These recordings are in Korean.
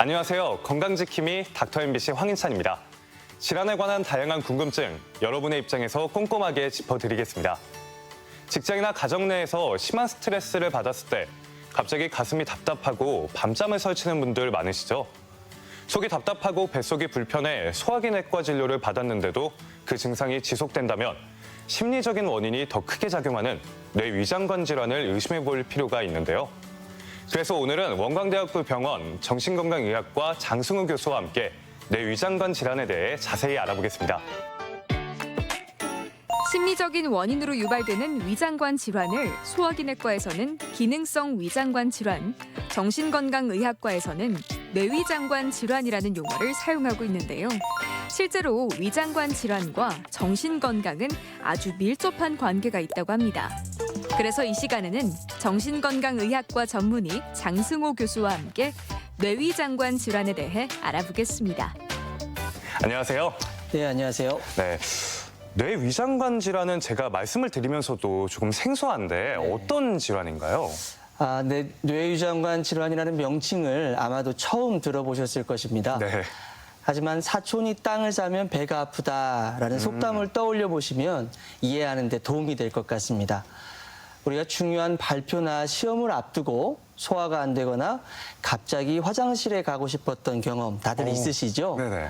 안녕하세요. 건강지킴이 닥터 MBC 황인찬입니다. 질환에 관한 다양한 궁금증, 여러분의 입장에서 꼼꼼하게 짚어드리겠습니다. 직장이나 가정 내에서 심한 스트레스를 받았을 때 갑자기 가슴이 답답하고 밤잠을 설치는 분들 많으시죠? 속이 답답하고 뱃속이 불편해 소화기 내과 진료를 받았는데도 그 증상이 지속된다면 심리적인 원인이 더 크게 작용하는 뇌위장관 질환을 의심해 볼 필요가 있는데요. 그래서 오늘은 원광대학교 병원 정신건강의학과 장승우 교수와 함께 뇌위장관 질환에 대해 자세히 알아보겠습니다. 심리적인 원인으로 유발되는 위장관 질환을 소화기내과에서는 기능성 위장관 질환, 정신건강의학과에서는 뇌위장관 질환이라는 용어를 사용하고 있는데요. 실제로 위장관 질환과 정신건강은 아주 밀접한 관계가 있다고 합니다. 그래서 이 시간에는 정신건강의학과 전문의 장승호 교수와 함께 뇌위장관 질환에 대해 알아보겠습니다. 안녕하세요. 네, 안녕하세요. 네. 뇌위장관 질환은 제가 말씀을 드리면서도 조금 생소한데 어떤 질환인가요? 네, 뇌위장관 질환이라는 명칭을 아마도 처음 들어보셨을 것입니다. 네. 하지만 사촌이 땅을 싸면 배가 아프다라는 속담을 떠올려 보시면 이해하는 데 도움이 될 것 같습니다. 우리가 중요한 발표나 시험을 앞두고 소화가 안 되거나 갑자기 화장실에 가고 싶었던 경험 다들 있으시죠? 네네.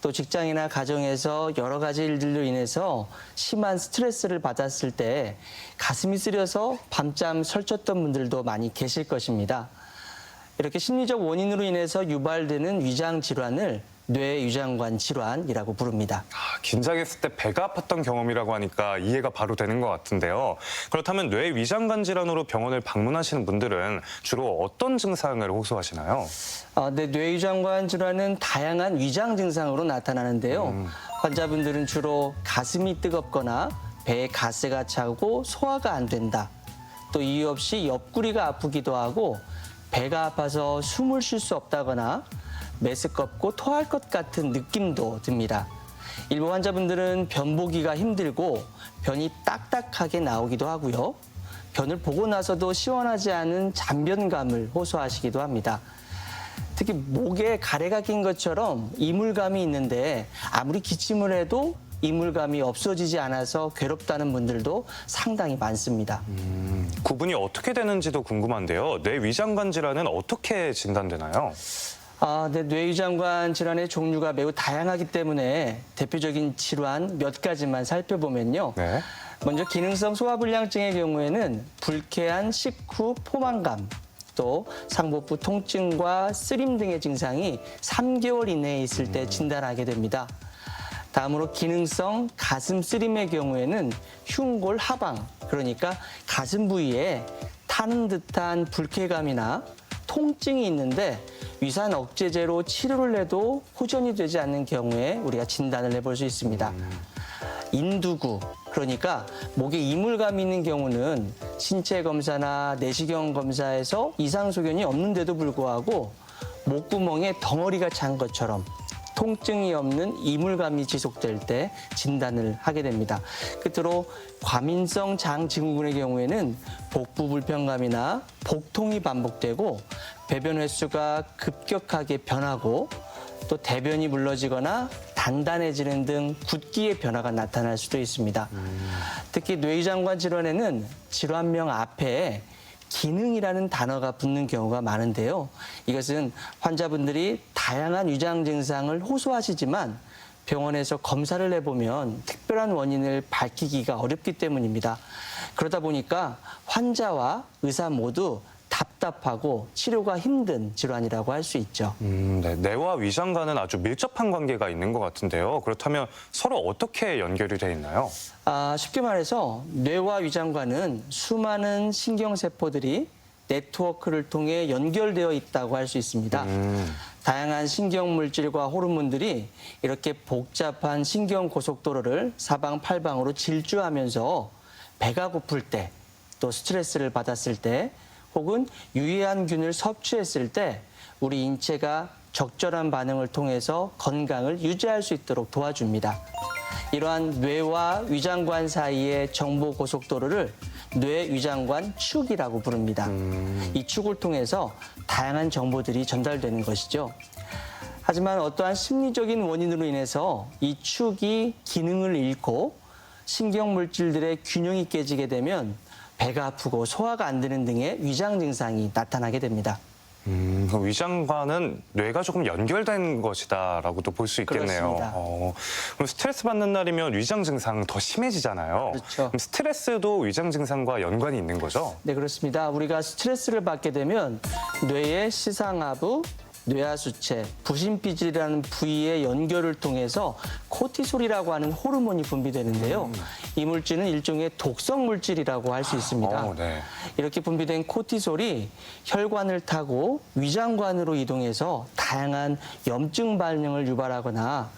또 직장이나 가정에서 여러 가지 일들로 인해서 심한 스트레스를 받았을 때 가슴이 쓰려서 밤잠 설쳤던 분들도 많이 계실 것입니다. 이렇게 심리적 원인으로 인해서 유발되는 위장 질환을 뇌위장관 질환이라고 부릅니다. 긴장했을 때 배가 아팠던 경험이라고 하니까 이해가 바로 되는 것 같은데요. 그렇다면 뇌위장관 질환으로 병원을 방문하시는 분들은 주로 어떤 증상을 호소하시나요? 네, 뇌위장관 질환은 다양한 위장 증상으로 나타나는데요. 환자분들은 주로 가슴이 뜨겁거나 배에 가스가 차고 소화가 안 된다. 또 이유 없이 옆구리가 아프기도 하고 배가 아파서 숨을 쉴 수 없다거나 메스껍고 토할 것 같은 느낌도 듭니다. 일부 환자분들은 변 보기가 힘들고 변이 딱딱하게 나오기도 하고요. 변을 보고 나서도 시원하지 않은 잔변감을 호소하시기도 합니다. 특히 목에 가래가 낀 것처럼 이물감이 있는데 아무리 기침을 해도 이물감이 없어지지 않아서 괴롭다는 분들도 상당히 많습니다. 구분이 어떻게 되는지도 궁금한데요. 뇌위장관 질환은 어떻게 진단되나요? 네, 뇌위장관 질환의 종류가 매우 다양하기 때문에 대표적인 질환 몇 가지만 살펴보면요. 네. 먼저 기능성 소화불량증의 경우에는 불쾌한 식후 포만감, 또 상복부 통증과 쓰림 등의 증상이 3개월 이내에 있을 때 진단하게 됩니다. 다음으로 기능성 가슴 쓰림의 경우에는 흉골 하방, 그러니까 가슴 부위에 타는 듯한 불쾌감이나 통증이 있는데 위산 억제제로 치료를 해도 호전이 되지 않는 경우에 우리가 진단을 해볼 수 있습니다. 인두구, 그러니까 목에 이물감이 있는 경우는 신체 검사나 내시경 검사에서 이상 소견이 없는데도 불구하고 목구멍에 덩어리가 찬 것처럼 통증이 없는 이물감이 지속될 때 진단을 하게 됩니다. 끝으로 과민성 장증후군의 경우에는 복부 불편감이나 복통이 반복되고 배변 횟수가 급격하게 변하고 또 대변이 물러지거나 단단해지는 등 붓기의 변화가 나타날 수도 있습니다. 특히 뇌위장관 질환에는 질환명 앞에 기능이라는 단어가 붙는 경우가 많은데요. 이것은 환자분들이 다양한 위장 증상을 호소하시지만 병원에서 검사를 해보면 특별한 원인을 밝히기가 어렵기 때문입니다. 그러다 보니까 환자와 의사 모두 답답하고 치료가 힘든 질환이라고 할 수 있죠. 네. 뇌와 위장과는 아주 밀접한 관계가 있는 것 같은데요. 그렇다면 서로 어떻게 연결이 돼 있나요? 쉽게 말해서 뇌와 위장과는 수많은 신경세포들이 네트워크를 통해 연결되어 있다고 할 수 있습니다. 다양한 신경물질과 호르몬들이 이렇게 복잡한 신경고속도로를 사방팔방으로 질주하면서 배가 고플 때, 또 스트레스를 받았을 때, 혹은 유해한 균을 섭취했을 때 우리 인체가 적절한 반응을 통해서 건강을 유지할 수 있도록 도와줍니다. 이러한 뇌와 위장관 사이의 정보 고속도로를 뇌위장관 축이라고 부릅니다. 이 축을 통해서 다양한 정보들이 전달되는 것이죠. 하지만 어떠한 심리적인 원인으로 인해서 이 축이 기능을 잃고 신경 물질들의 균형이 깨지게 되면 배가 아프고 소화가 안 되는 등의 위장 증상이 나타나게 됩니다. 그럼 위장과는 뇌가 조금 연결된 것이다라고도 볼 수 있겠네요. 그렇습니다. 그럼 스트레스 받는 날이면 위장 증상 더 심해지잖아요. 그렇죠. 그럼 스트레스도 위장 증상과 연관이 있는 거죠? 네, 그렇습니다. 우리가 스트레스를 받게 되면 뇌의 시상하부, 뇌하수체, 부신피질이라는 부위의 연결을 통해서 코티솔이라고 하는 호르몬이 분비되는데요. 이 물질은 일종의 독성 물질이라고 할 수 있습니다. 네. 이렇게 분비된 코티솔이 혈관을 타고 위장관으로 이동해서 다양한 염증 반응을 유발하거나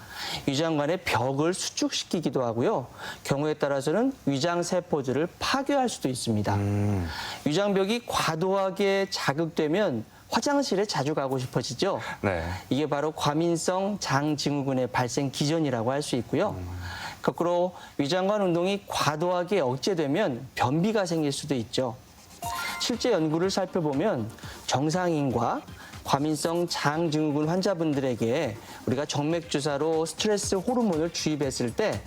위장관의 벽을 수축시키기도 하고요. 경우에 따라서는 위장 세포들을 파괴할 수도 있습니다. 위장벽이 과도하게 자극되면 화장실에 자주 가고 싶어지죠. 네. 이게 바로 과민성 장증후군의 발생 기전이라고 할 수 있고요. 거꾸로 위장관 운동이 과도하게 억제되면 변비가 생길 수도 있죠. 실제 연구를 살펴보면 정상인과 과민성 장증후군 환자분들에게 우리가 정맥 주사로 스트레스 호르몬을 주입했을 때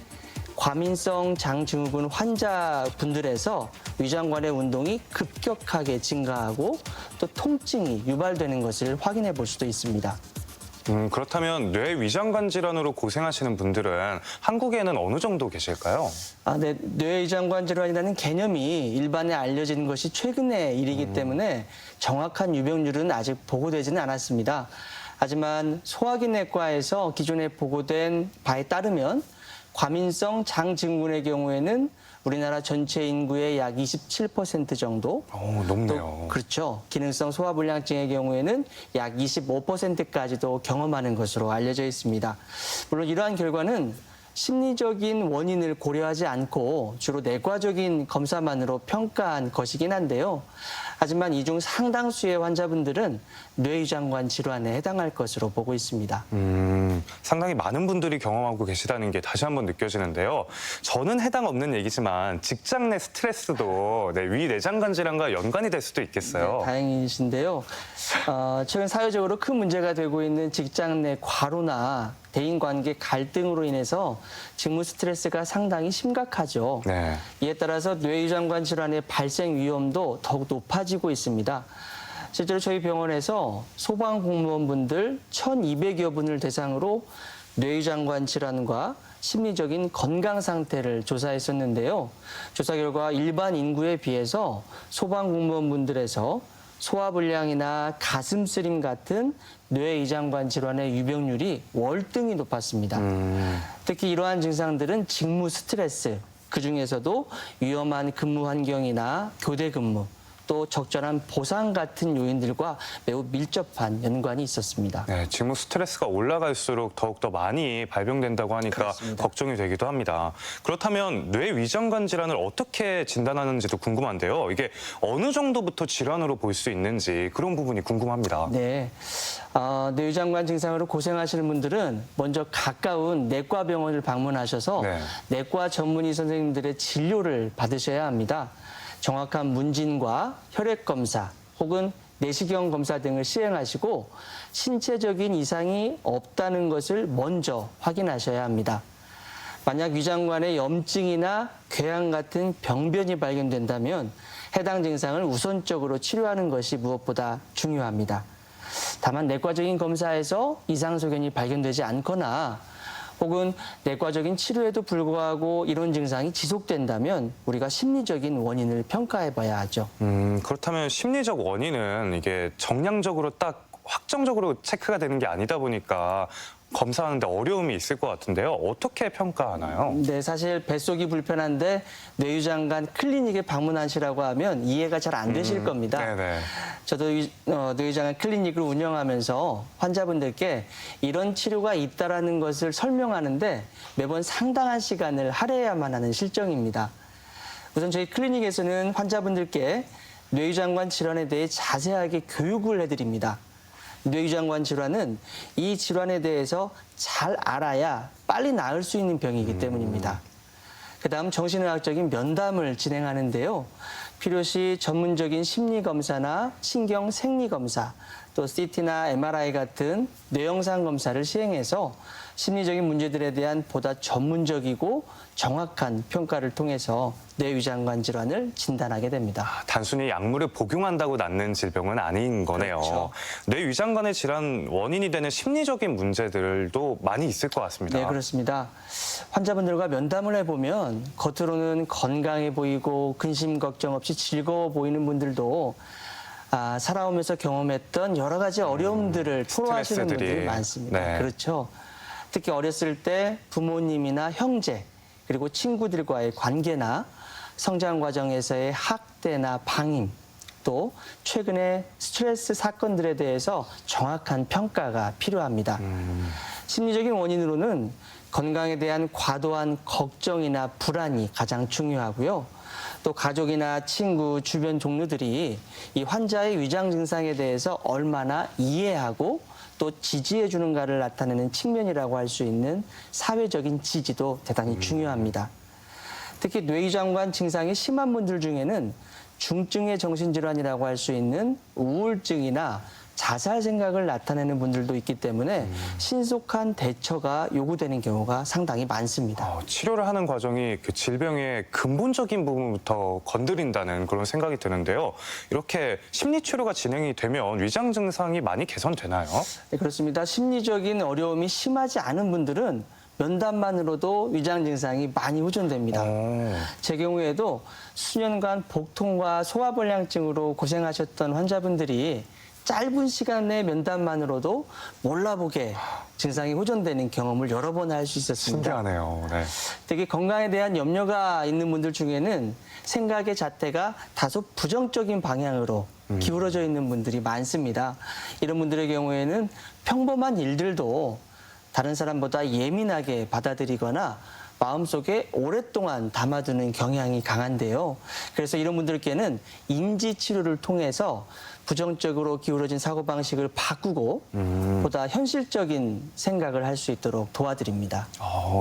과민성 장증후군 환자분들에서 위장관의 운동이 급격하게 증가하고 또 통증이 유발되는 것을 확인해 볼 수도 있습니다. 그렇다면 뇌위장관 질환으로 고생하시는 분들은 한국에는 어느 정도 계실까요? 네, 뇌위장관 질환이라는 개념이 일반에 알려진 것이 최근의 일이기 때문에 정확한 유병률은 아직 보고되지는 않았습니다. 하지만 소화기내과에서 기존에 보고된 바에 따르면 과민성 장증후군의 경우에는 우리나라 전체 인구의 약 27% 정도. 높네요. 또 그렇죠. 기능성 소화불량증의 경우에는 약 25%까지도 경험하는 것으로 알려져 있습니다. 물론 이러한 결과는 심리적인 원인을 고려하지 않고 주로 내과적인 검사만으로 평가한 것이긴 한데요. 하지만 이 중 상당수의 환자분들은 뇌위장관 질환에 해당할 것으로 보고 있습니다. 상당히 많은 분들이 경험하고 계시다는 게 다시 한번 느껴지는데요. 저는 해당 없는 얘기지만 직장 내 스트레스도 위 내장관 질환과 연관이 될 수도 있겠어요. 네, 다행이신데요. 최근 사회적으로 큰 문제가 되고 있는 직장 내 과로나 대인관계 갈등으로 인해서 직무 스트레스가 상당히 심각하죠. 네. 이에 따라서 뇌위장관 질환의 발생 위험도 더욱 높아지고 있습니다. 실제로 저희 병원에서 소방공무원분들 1,200여 분을 대상으로 뇌위장관 질환과 심리적인 건강 상태를 조사했었는데요. 조사 결과 일반 인구에 비해서 소방공무원분들에서 소화불량이나 가슴 쓰림 같은 뇌위장관 질환의 유병률이 월등히 높았습니다. 특히 이러한 증상들은 직무 스트레스, 그중에서도 위험한 근무 환경이나 교대 근무, 또 적절한 보상 같은 요인들과 매우 밀접한 연관이 있었습니다. 네, 직무 스트레스가 올라갈수록 더욱더 많이 발병된다고 하니까 그렇습니다. 걱정이 되기도 합니다. 그렇다면 뇌위장관 질환을 어떻게 진단하는지도 궁금한데요. 이게 어느 정도부터 질환으로 볼 수 있는지 그런 부분이 궁금합니다. 네. 뇌위장관 증상으로 고생하시는 분들은 먼저 가까운 내과 병원을 방문하셔서 네. 내과 전문의 선생님들의 진료를 받으셔야 합니다. 정확한 문진과 혈액 검사 혹은 내시경 검사 등을 시행하시고 신체적인 이상이 없다는 것을 먼저 확인하셔야 합니다. 만약 위장관에 염증이나 궤양 같은 병변이 발견된다면 해당 증상을 우선적으로 치료하는 것이 무엇보다 중요합니다. 다만 내과적인 검사에서 이상 소견이 발견되지 않거나 혹은 내과적인 치료에도 불구하고 이런 증상이 지속된다면 우리가 심리적인 원인을 평가해 봐야 하죠. 그렇다면 심리적 원인은 이게 정량적으로 딱 확정적으로 체크가 되는 게 아니다 보니까 검사하는데 어려움이 있을 것 같은데요. 어떻게 평가하나요? 네, 사실 뱃속이 불편한데 뇌위장관 클리닉에 방문하시라고 하면 이해가 잘 안 되실 겁니다. 네네. 저도 뇌위장관 클리닉을 운영하면서 환자분들께 이런 치료가 있다라는 것을 설명하는데 매번 상당한 시간을 할애해야만 하는 실정입니다. 우선 저희 클리닉에서는 환자분들께 뇌위장관 질환에 대해 자세하게 교육을 해드립니다. 뇌위장관 질환은 이 질환에 대해서 잘 알아야 빨리 나을 수 있는 병이기 때문입니다. 그다음 정신의학적인 면담을 진행하는데요. 필요시 전문적인 심리검사나 신경생리검사 또 CT나 MRI 같은 뇌영상 검사를 시행해서 심리적인 문제들에 대한 보다 전문적이고 정확한 평가를 통해서 뇌위장관 질환을 진단하게 됩니다. 단순히 약물을 복용한다고 낫는 질병은 아닌 거네요. 그렇죠. 뇌위장관의 질환 원인이 되는 심리적인 문제들도 많이 있을 것 같습니다. 네, 그렇습니다. 환자분들과 면담을 해보면 겉으로는 건강해 보이고 근심 걱정 없이 즐거워 보이는 분들도 살아오면서 경험했던 여러 가지 어려움들을 토로하시는 스트레스들이. 분들이 많습니다. 네. 그렇죠. 특히 어렸을 때 부모님이나 형제 그리고 친구들과의 관계나 성장 과정에서의 학대나 방임 또 최근의 스트레스 사건들에 대해서 정확한 평가가 필요합니다. 심리적인 원인으로는 건강에 대한 과도한 걱정이나 불안이 가장 중요하고요. 또 가족이나 친구, 주변 동료들이 이 환자의 위장 증상에 대해서 얼마나 이해하고 또 지지해 주는가를 나타내는 측면이라고 할 수 있는 사회적인 지지도 대단히 중요합니다. 특히 뇌위장관 증상이 심한 분들 중에는 중증의 정신질환이라고 할 수 있는 우울증이나 자살 생각을 나타내는 분들도 있기 때문에 신속한 대처가 요구되는 경우가 상당히 많습니다. 치료를 하는 과정이 그 질병의 근본적인 부분부터 건드린다는 그런 생각이 드는데요. 이렇게 심리치료가 진행이 되면 위장 증상이 많이 개선되나요? 네, 그렇습니다. 심리적인 어려움이 심하지 않은 분들은 면담만으로도 위장 증상이 많이 호전됩니다. 제 경우에도 수년간 복통과 소화불량증으로 고생하셨던 환자분들이 짧은 시간 내 면담만으로도 몰라보게 증상이 호전되는 경험을 여러 번 할 수 있었습니다. 신기하네요. 네. 특히 건강에 대한 염려가 있는 분들 중에는 생각의 잣대가 다소 부정적인 방향으로 기울어져 있는 분들이 많습니다. 이런 분들의 경우에는 평범한 일들도 다른 사람보다 예민하게 받아들이거나 마음속에 오랫동안 담아두는 경향이 강한데요. 그래서 이런 분들께는 인지치료를 통해서 부정적으로 기울어진 사고방식을 바꾸고 보다 현실적인 생각을 할 수 있도록 도와드립니다.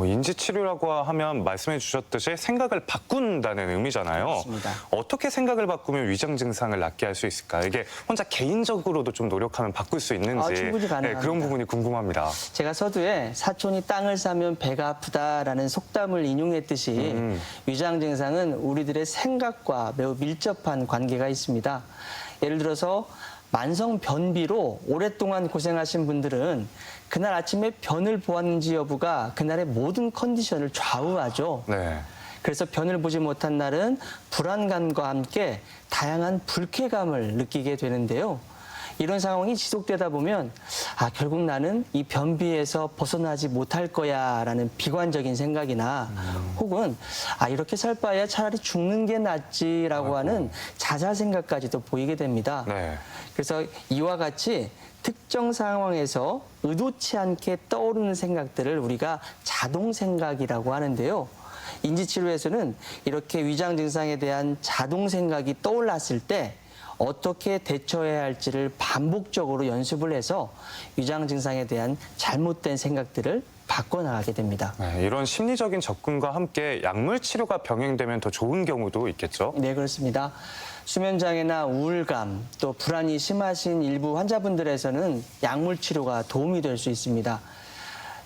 인지치료라고 하면 말씀해 주셨듯이 생각을 바꾼다는 의미잖아요. 맞습니다. 어떻게 생각을 바꾸면 위장 증상을 낫게 할 수 있을까요? 이게 혼자 개인적으로도 좀 노력하면 바꿀 수 있는지 충분히 가능합니다. 그런 부분이 궁금합니다. 제가 서두에 사촌이 땅을 사면 배가 아프다라는 속담을 인용했듯이 위장 증상은 우리들의 생각과 매우 밀접한 관계가 있습니다. 예를 들어서 만성 변비로 오랫동안 고생하신 분들은 그날 아침에 변을 보았는지 여부가 그날의 모든 컨디션을 좌우하죠. 네. 그래서 변을 보지 못한 날은 불안감과 함께 다양한 불쾌감을 느끼게 되는데요. 이런 상황이 지속되다 보면 결국 나는 이 변비에서 벗어나지 못할 거야라는 비관적인 생각이나 혹은 이렇게 살 바에야 차라리 죽는 게 낫지라고 하는 자살 생각까지도 보이게 됩니다. 네. 그래서 이와 같이 특정 상황에서 의도치 않게 떠오르는 생각들을 우리가 자동 생각이라고 하는데요. 인지치료에서는 이렇게 위장 증상에 대한 자동 생각이 떠올랐을 때 어떻게 대처해야 할지를 반복적으로 연습을 해서 위장 증상에 대한 잘못된 생각들을 바꿔나가게 됩니다. 네, 이런 심리적인 접근과 함께 약물 치료가 병행되면 더 좋은 경우도 있겠죠? 네, 그렇습니다. 수면장애나 우울감, 또 불안이 심하신 일부 환자분들에서는 약물 치료가 도움이 될 수 있습니다.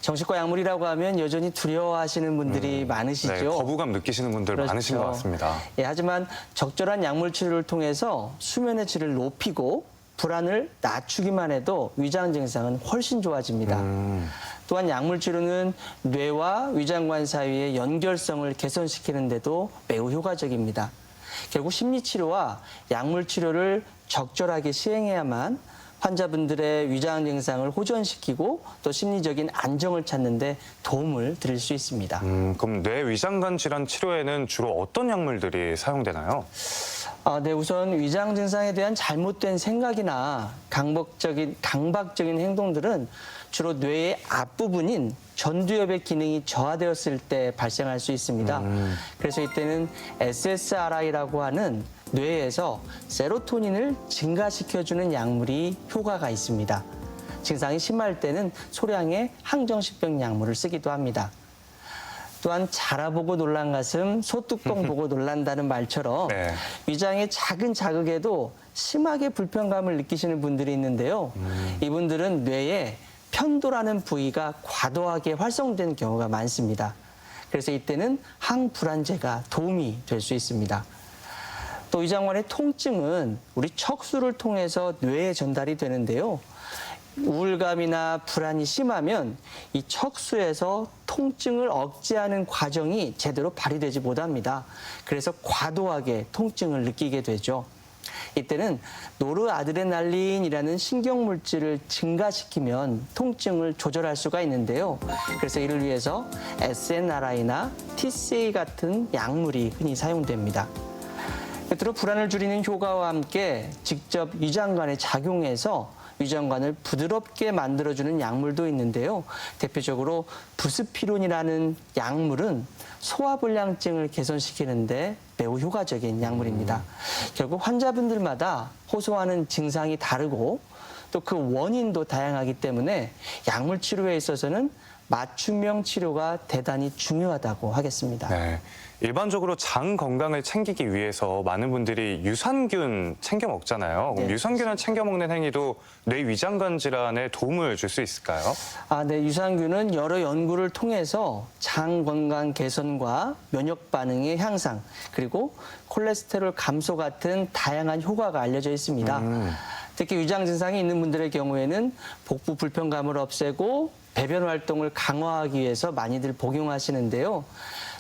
정신과 약물이라고 하면 여전히 두려워하시는 분들이 많으시죠. 네, 거부감 느끼시는 분들 그렇죠. 많으신 것 같습니다. 하지만 적절한 약물 치료를 통해서 수면의 질을 높이고 불안을 낮추기만 해도 위장 증상은 훨씬 좋아집니다. 또한 약물 치료는 뇌와 위장관 사이의 연결성을 개선시키는 데도 매우 효과적입니다. 결국 심리치료와 약물 치료를 적절하게 시행해야만 환자분들의 위장 증상을 호전시키고 또 심리적인 안정을 찾는 데 도움을 드릴 수 있습니다. 그럼 뇌위장관 질환 치료에는 주로 어떤 약물들이 사용되나요? 네, 우선 위장 증상에 대한 잘못된 생각이나 강박적인 행동들은 주로 뇌의 앞부분인 전두엽의 기능이 저하되었을 때 발생할 수 있습니다. 그래서 이때는 SSRI라고 하는 뇌에서 세로토닌을 증가시켜주는 약물이 효과가 있습니다. 증상이 심할 때는 소량의 항정식병 약물을 쓰기도 합니다. 또한 자라보고 놀란 가슴, 소뚜껑 보고 놀란다는 말처럼 네. 위장의 작은 자극에도 심하게 불편감을 느끼시는 분들이 있는데요. 이분들은 뇌에 편도라는 부위가 과도하게 활성된 경우가 많습니다. 그래서 이때는 항불안제가 도움이 될 수 있습니다. 또 위장관의 통증은 우리 척수를 통해서 뇌에 전달이 되는데요. 우울감이나 불안이 심하면 이 척수에서 통증을 억제하는 과정이 제대로 발휘되지 못합니다. 그래서 과도하게 통증을 느끼게 되죠. 이때는 노르아드레날린이라는 신경물질을 증가시키면 통증을 조절할 수가 있는데요. 그래서 이를 위해서 SNRI나 TCA 같은 약물이 흔히 사용됩니다. 끝으로 불안을 줄이는 효과와 함께 직접 위장관에 작용해서 위장관을 부드럽게 만들어주는 약물도 있는데요. 대표적으로 부스피론이라는 약물은 소화불량증을 개선시키는데 매우 효과적인 약물입니다. 결국 환자분들마다 호소하는 증상이 다르고 또 그 원인도 다양하기 때문에 약물 치료에 있어서는 맞춤형 치료가 대단히 중요하다고 하겠습니다. 네. 일반적으로 장 건강을 챙기기 위해서 많은 분들이 유산균 챙겨 먹잖아요. 그럼 네. 유산균을 챙겨 먹는 행위도 뇌 위장관 질환에 도움을 줄 수 있을까요? 네, 유산균은 여러 연구를 통해서 장 건강 개선과 면역 반응의 향상, 그리고 콜레스테롤 감소 같은 다양한 효과가 알려져 있습니다. 특히 위장 증상이 있는 분들의 경우에는 복부 불편감을 없애고 배변 활동을 강화하기 위해서 많이들 복용하시는데요.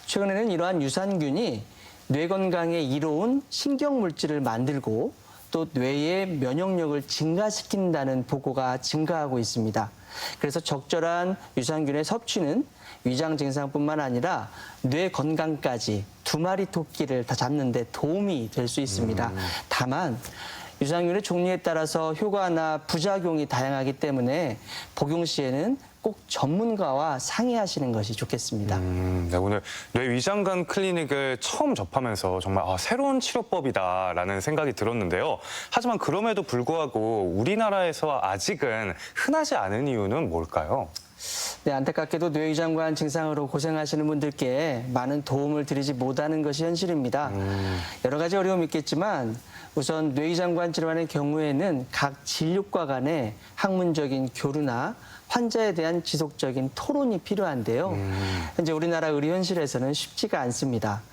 최근에는 이러한 유산균이 뇌 건강에 이로운 신경물질을 만들고 또 뇌의 면역력을 증가시킨다는 보고가 증가하고 있습니다. 그래서 적절한 유산균의 섭취는 위장 증상뿐만 아니라 뇌 건강까지 두 마리 토끼를 다 잡는 데 도움이 될 수 있습니다. 다만 유산균의 종류에 따라서 효과나 부작용이 다양하기 때문에 복용 시에는 꼭 전문가와 상의하시는 것이 좋겠습니다. 네, 오늘 뇌 위장관 클리닉을 처음 접하면서 정말 새로운 치료법이다라는 생각이 들었는데요. 하지만 그럼에도 불구하고 우리나라에서 아직은 흔하지 않은 이유는 뭘까요? 네, 안타깝게도 뇌위장관 증상으로 고생하시는 분들께 많은 도움을 드리지 못하는 것이 현실입니다. 여러 가지 어려움이 있겠지만 우선 뇌위장관 질환의 경우에는 각 진료과 간의 학문적인 교류나 환자에 대한 지속적인 토론이 필요한데요. 현재 우리나라 의료 현실에서는 쉽지가 않습니다.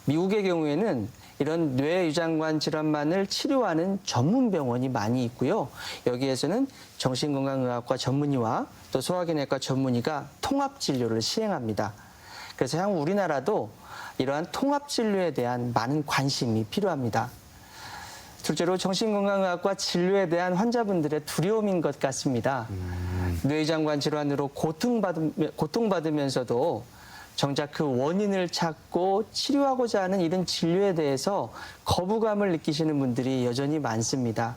미국의 경우에는 이런 뇌위장관 질환만을 치료하는 전문 병원이 많이 있고요. 여기에서는 정신건강의학과 전문의와 또 소화기내과 전문의가 통합 진료를 시행합니다. 그래서 향후 우리나라도 이러한 통합 진료에 대한 많은 관심이 필요합니다. 둘째로 정신건강의학과 진료에 대한 환자분들의 두려움인 것 같습니다. 뇌위장관 질환으로 고통받으면서도 정작 그 원인을 찾고 치료하고자 하는 이런 진료에 대해서 거부감을 느끼시는 분들이 여전히 많습니다.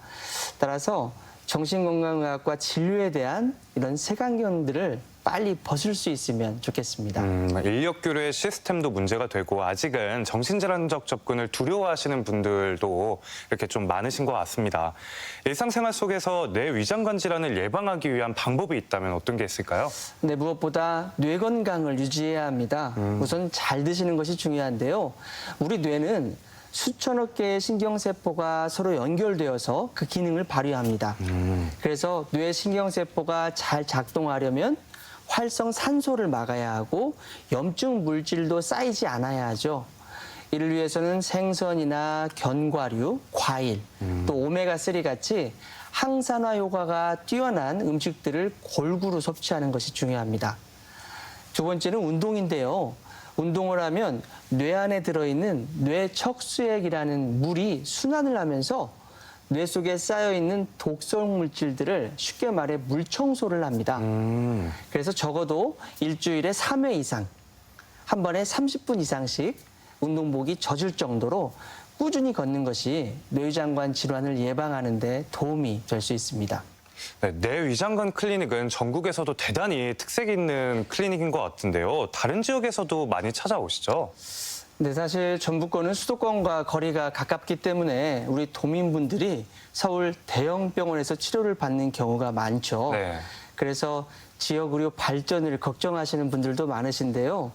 따라서 정신건강의학과 진료에 대한 이런 색안경들을 빨리 벗을 수 있으면 좋겠습니다. 인력 교류의 시스템도 문제가 되고 아직은 정신질환적 접근을 두려워하시는 분들도 이렇게 좀 많으신 것 같습니다. 일상생활 속에서 뇌 위장관 질환을 예방하기 위한 방법이 있다면 어떤 게 있을까요? 네, 무엇보다 뇌 건강을 유지해야 합니다. 우선 잘 드시는 것이 중요한데요. 우리 뇌는 수천억 개의 신경세포가 서로 연결되어서 그 기능을 발휘합니다. 그래서 뇌 신경세포가 잘 작동하려면 활성산소를 막아야 하고 염증 물질도 쌓이지 않아야 하죠. 이를 위해서는 생선이나 견과류, 과일, 또 오메가3 같이 항산화 효과가 뛰어난 음식들을 골고루 섭취하는 것이 중요합니다. 두 번째는 운동인데요. 운동을 하면 뇌 안에 들어있는 뇌척수액이라는 물이 순환을 하면서 뇌 속에 쌓여있는 독성 물질들을 쉽게 말해 물청소를 합니다. 그래서 적어도 일주일에 3회 이상, 한 번에 30분 이상씩 운동복이 젖을 정도로 꾸준히 걷는 것이 뇌위장관 질환을 예방하는 데 도움이 될 수 있습니다. 네, 뇌 위장관 클리닉은 전국에서도 대단히 특색 있는 클리닉인 것 같은데요. 다른 지역에서도 많이 찾아오시죠? 네, 사실 전북권은 수도권과 거리가 가깝기 때문에 우리 도민분들이 서울 대형 병원에서 치료를 받는 경우가 많죠. 네. 그래서 지역 의료 발전을 걱정하시는 분들도 많으신데요.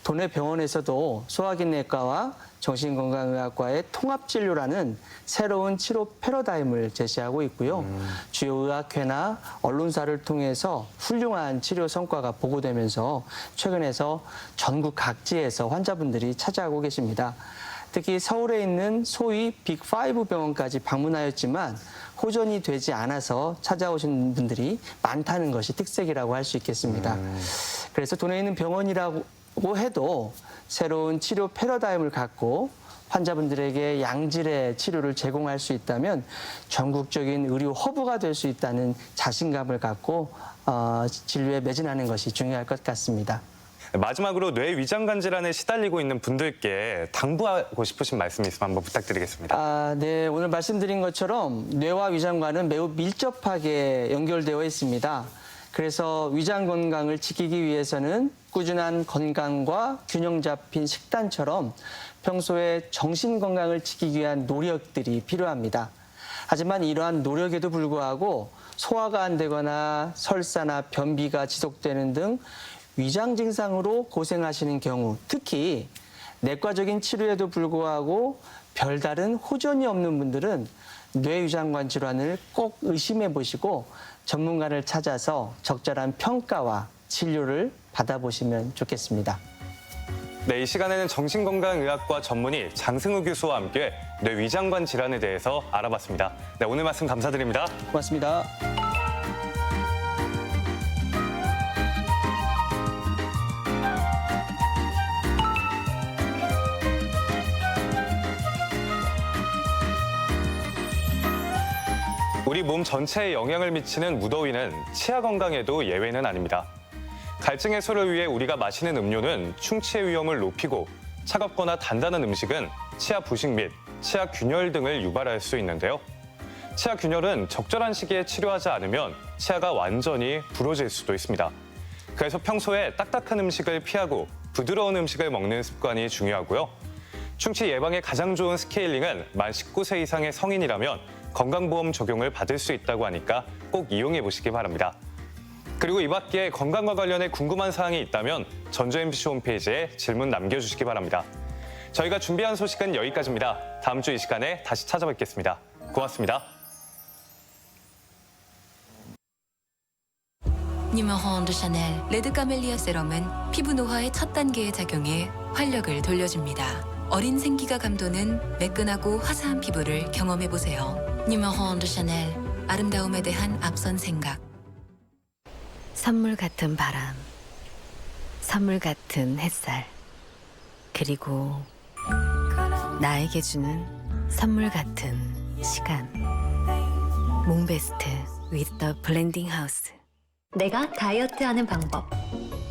도내 병원에서도 소화기내과와 정신건강의학과의 통합진료라는 새로운 치료 패러다임을 제시하고 있고요. 주요 의학회나 언론사를 통해서 훌륭한 치료 성과가 보고되면서 최근에서 전국 각지에서 환자분들이 찾아오고 계십니다. 특히 서울에 있는 소위 빅5 병원까지 방문하였지만 호전이 되지 않아서 찾아오신 분들이 많다는 것이 특색이라고 할 수 있겠습니다. 그래서 도내에 있는 병원이라고 해도 새로운 치료 패러다임을 갖고 환자분들에게 양질의 치료를 제공할 수 있다면 전국적인 의료 허브가 될 수 있다는 자신감을 갖고 진료에 매진하는 것이 중요할 것 같습니다. 마지막으로 뇌위장관 질환에 시달리고 있는 분들께 당부하고 싶으신 말씀이 있으면 한번 부탁드리겠습니다. 네, 오늘 말씀드린 것처럼 뇌와 위장관은 매우 밀접하게 연결되어 있습니다. 그래서 위장 건강을 지키기 위해서는 꾸준한 건강과 균형 잡힌 식단처럼 평소에 정신 건강을 지키기 위한 노력들이 필요합니다. 하지만 이러한 노력에도 불구하고 소화가 안 되거나 설사나 변비가 지속되는 등 위장 증상으로 고생하시는 경우, 특히 내과적인 치료에도 불구하고 별다른 호전이 없는 분들은 뇌위장관 질환을 꼭 의심해 보시고 전문가를 찾아서 적절한 평가와 진료를 받아보시면 좋겠습니다. 네, 이 시간에는 정신건강의학과 전문의 장승우 교수와 함께 뇌위장관 질환에 대해서 알아봤습니다. 네, 오늘 말씀 감사드립니다. 고맙습니다. 우리 몸 전체에 영향을 미치는 무더위는 치아 건강에도 예외는 아닙니다. 갈증 해소를 위해 우리가 마시는 음료는 충치의 위험을 높이고 차갑거나 단단한 음식은 치아 부식 및 치아 균열 등을 유발할 수 있는데요. 치아 균열은 적절한 시기에 치료하지 않으면 치아가 완전히 부러질 수도 있습니다. 그래서 평소에 딱딱한 음식을 피하고 부드러운 음식을 먹는 습관이 중요하고요. 충치 예방에 가장 좋은 스케일링은 만 19세 이상의 성인이라면 건강보험 적용을 받을 수 있다고 하니까 꼭 이용해 보시기 바랍니다. 그리고 이 밖에 건강과 관련해 궁금한 사항이 있다면 전주 MBC 홈페이지에 질문 남겨주시기 바랍니다. 저희가 준비한 소식은 여기까지입니다. 다음 주 이 시간에 다시 찾아뵙겠습니다. 고맙습니다. 뉴머헌드 샤넬 레드 카멜리아 세럼은 피부 노화의 첫 단계에 작용해 활력을 돌려줍니다. 어린 생기가 감도는 매끈하고 화사한 피부를 경험해보세요. 뉴머헌드 샤넬, 아름다움에 대한 앞선 생각. 선물 같은 바람, 선물 같은 햇살, 그리고 나에게 주는 선물 같은 시간. 몽베스트 with the 블렌딩 하우스. 내가 다이어트하는 방법.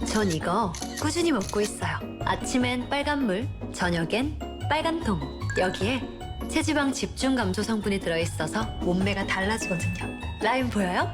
전 이거 꾸준히 먹고 있어요. 아침엔 빨간 물, 저녁엔 빨간 통. 여기에 체지방 집중 감소 성분이 들어있어서 몸매가 달라지거든요. 라인 보여요?